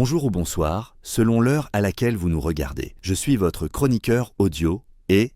Bonjour ou bonsoir, selon l'heure à laquelle vous nous regardez. Je suis votre chroniqueur audio et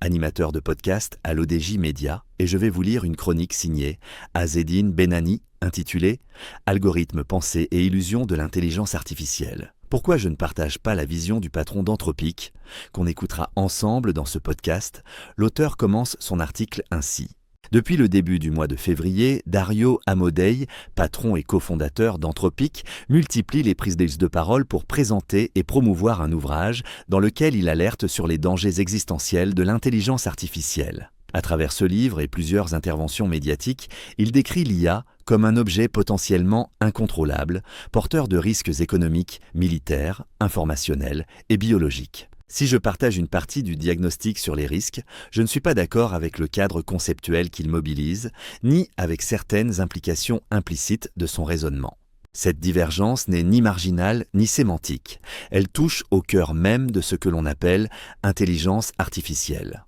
animateur de podcast à l'ODJ Média et je vais vous lire une chronique signée Azzedine Benani intitulée « Algorithmes, pensées et illusions de l'intelligence artificielle ». Pourquoi je ne partage pas la vision du patron d'Anthropic, qu'on écoutera ensemble dans ce podcast, l'auteur commence son article ainsi. Depuis le début du mois de février, Dario Amodei, patron et cofondateur d'Anthropic, multiplie les prises de parole pour présenter et promouvoir un ouvrage dans lequel il alerte sur les dangers existentiels de l'intelligence artificielle. À travers ce livre et plusieurs interventions médiatiques, il décrit l'IA comme un objet potentiellement incontrôlable, porteur de risques économiques, militaires, informationnels et biologiques. Si je partage une partie du diagnostic sur les risques, je ne suis pas d'accord avec le cadre conceptuel qu'il mobilise, ni avec certaines implications implicites de son raisonnement. Cette divergence n'est ni marginale ni sémantique. Elle touche au cœur même de ce que l'on appelle intelligence artificielle.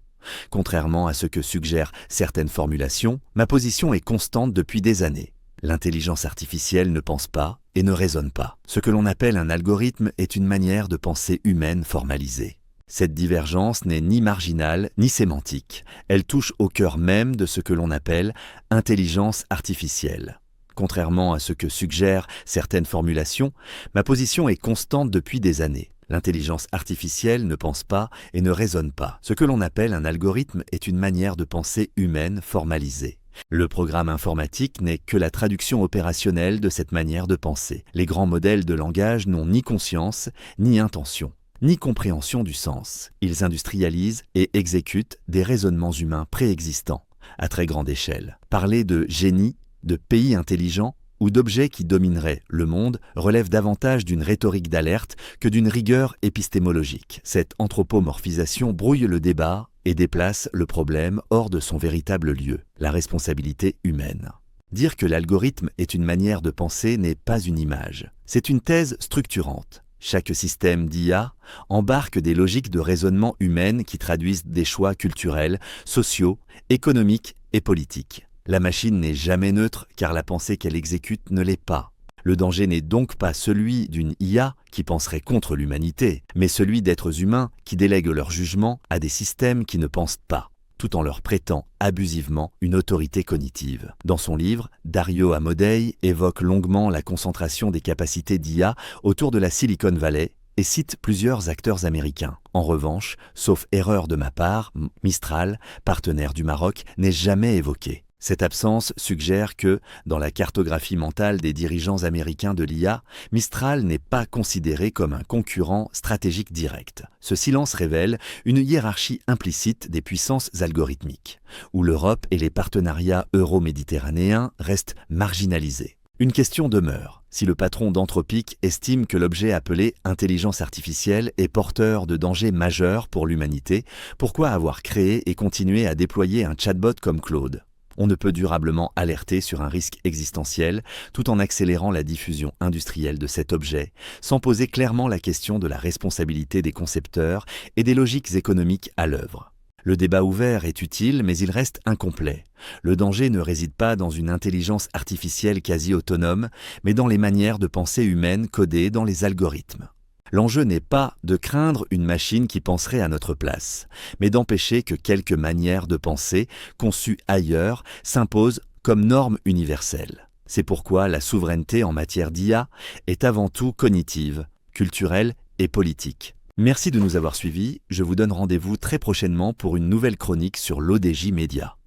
Contrairement à ce que suggèrent certaines formulations, ma position est constante depuis des années. L'intelligence artificielle ne pense pas et ne raisonne pas. Ce que l'on appelle un algorithme est une manière de pensée humaine formalisée. Cette divergence n'est ni marginale ni sémantique. Elle touche au cœur même de ce que l'on appelle intelligence artificielle. Contrairement à ce que suggèrent certaines formulations, ma position est constante depuis des années. L'intelligence artificielle ne pense pas et ne raisonne pas. Ce que l'on appelle un algorithme est une manière de pensée humaine formalisée. Le programme informatique n'est que la traduction opérationnelle de cette manière de penser. Les grands modèles de langage n'ont ni conscience, ni intention, ni compréhension du sens. Ils industrialisent et exécutent des raisonnements humains préexistants, à très grande échelle. Parler de génie, de pays intelligents ou d'objets qui domineraient le monde relève davantage d'une rhétorique d'alerte que d'une rigueur épistémologique. Cette anthropomorphisation brouille le débat et déplace le problème hors de son véritable lieu, la responsabilité humaine. Dire que l'algorithme est une manière de penser n'est pas une image, c'est une thèse structurante. Chaque système d'IA embarque des logiques de raisonnement humaines qui traduisent des choix culturels, sociaux, économiques et politiques. La machine n'est jamais neutre car la pensée qu'elle exécute ne l'est pas. Le danger n'est donc pas celui d'une IA qui penserait contre l'humanité, mais celui d'êtres humains qui délèguent leur jugement à des systèmes qui ne pensent pas, tout en leur prêtant abusivement une autorité cognitive. Dans son livre, Dario Amodei évoque longuement la concentration des capacités d'IA autour de la Silicon Valley et cite plusieurs acteurs américains. En revanche, sauf erreur de ma part, Mistral, partenaire du Maroc, n'est jamais évoqué. Cette absence suggère que, dans la cartographie mentale des dirigeants américains de l'IA, Mistral n'est pas considéré comme un concurrent stratégique direct. Ce silence révèle une hiérarchie implicite des puissances algorithmiques, où l'Europe et les partenariats euro-méditerranéens restent marginalisés. Une question demeure. Si le patron d'Anthropic estime que l'objet appelé intelligence artificielle est porteur de dangers majeurs pour l'humanité, pourquoi avoir créé et continué à déployer un chatbot comme Claude ? On ne peut durablement alerter sur un risque existentiel tout en accélérant la diffusion industrielle de cet objet, sans poser clairement la question de la responsabilité des concepteurs et des logiques économiques à l'œuvre. Le débat ouvert est utile, mais il reste incomplet. Le danger ne réside pas dans une intelligence artificielle quasi autonome, mais dans les manières de pensée humaines codées dans les algorithmes. L'enjeu n'est pas de craindre une machine qui penserait à notre place, mais d'empêcher que quelques manières de penser, conçues ailleurs, s'imposent comme norme universelle. C'est pourquoi la souveraineté en matière d'IA est avant tout cognitive, culturelle et politique. Merci de nous avoir suivis, je vous donne rendez-vous très prochainement pour une nouvelle chronique sur l'ODJ Média.